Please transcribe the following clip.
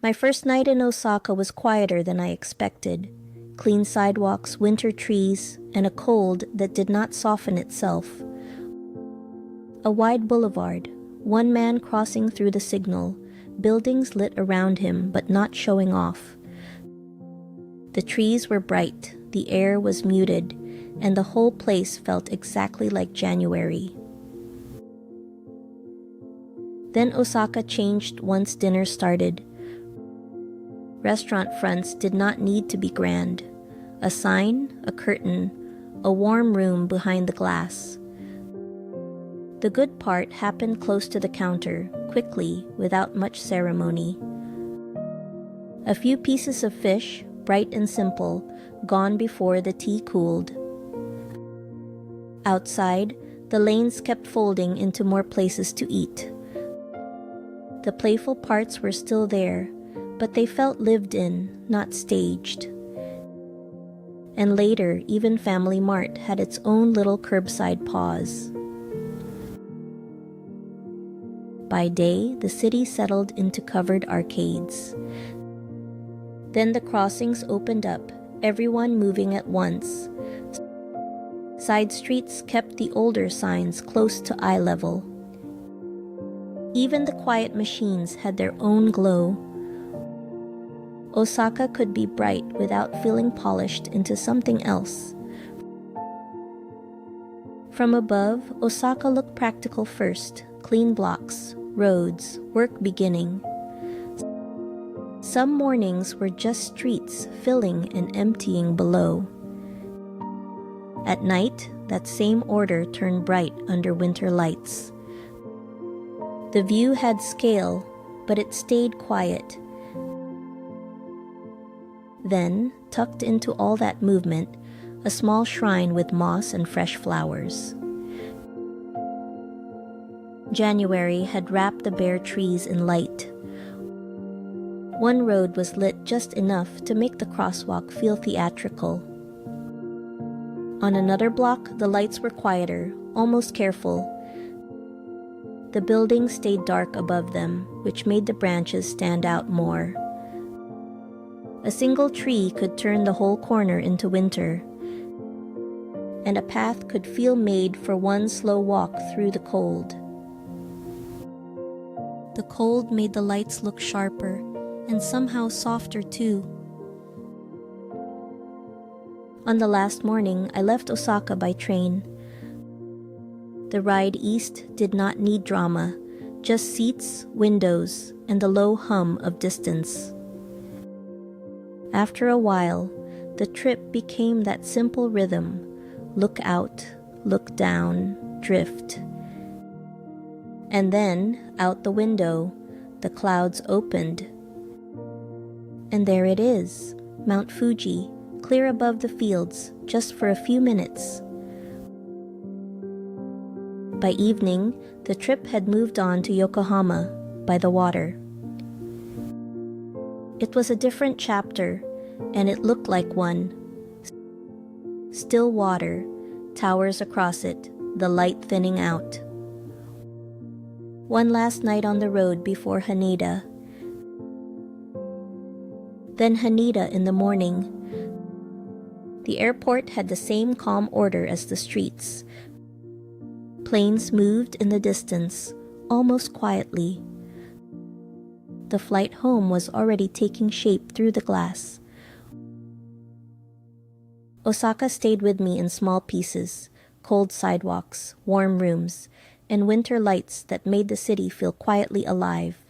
My first night in Osaka was quieter than I expected. Clean sidewalks, winter trees, and a cold that did not soften itself. A wide boulevard, one man crossing through the signal, buildings lit around him but not showing off. The trees were bright, the air was muted, and the whole place felt exactly like January. Then Osaka changed once dinner started. Restaurant fronts did not need to be grand. A sign, a curtain, a warm room behind the glass. The good part happened close to the counter, quickly, without much ceremony. A few pieces of fish, bright and simple, gone before the tea cooled. Outside, the lanes kept folding into more places to eat. The playful parts were still there, but they felt lived in, not staged. And later, even FamilyMart had its own little curbside pause. By day, the city settled into covered arcades. Then the crossings opened up, everyone moving at once. Side streets kept the older signs close to eye level. Even the quiet machines had their own glow. Osaka could be bright without feeling polished into something else. From above, Osaka looked practical first. Clean blocks, roads, work beginning. Some mornings were just streets filling and emptying below. At night, that same order turned bright under winter lights. The view had scale, but it stayed quiet. Then, tucked into all that movement, a small shrine with moss and fresh flowers. January had wrapped the bare trees in light. One road was lit just enough to make the crosswalk feel theatrical. On another block, the lights were quieter, almost careful. The buildings stayed dark above them, which made the branches stand out more. A single tree could turn the whole corner into winter, and a path could feel made for one slow walk through the cold. The cold made the lights look sharper, and somehow softer too. On the last morning, I left Osaka by train. The ride east did not need drama, just seats, windows, and the low hum of distance. After a while, the trip became that simple rhythm: look out, look down, drift. And then, out the window, the clouds opened. And there it is, Mount Fuji, clear above the fields, just for a few minutes. By evening, the trip had moved on to Yokohama, by the water. It was a different chapter, and it looked like one. Still water, towers across it, the light thinning out. One last night on the road before Haneda. Then Haneda in the morning. The airport had the same calm order as the streets. Planes moved in the distance, almost quietly. The flight home was already taking shape through the glass. Osaka stayed with me in small pieces, cold sidewalks, warm rooms, and winter lights that made the city feel quietly alive.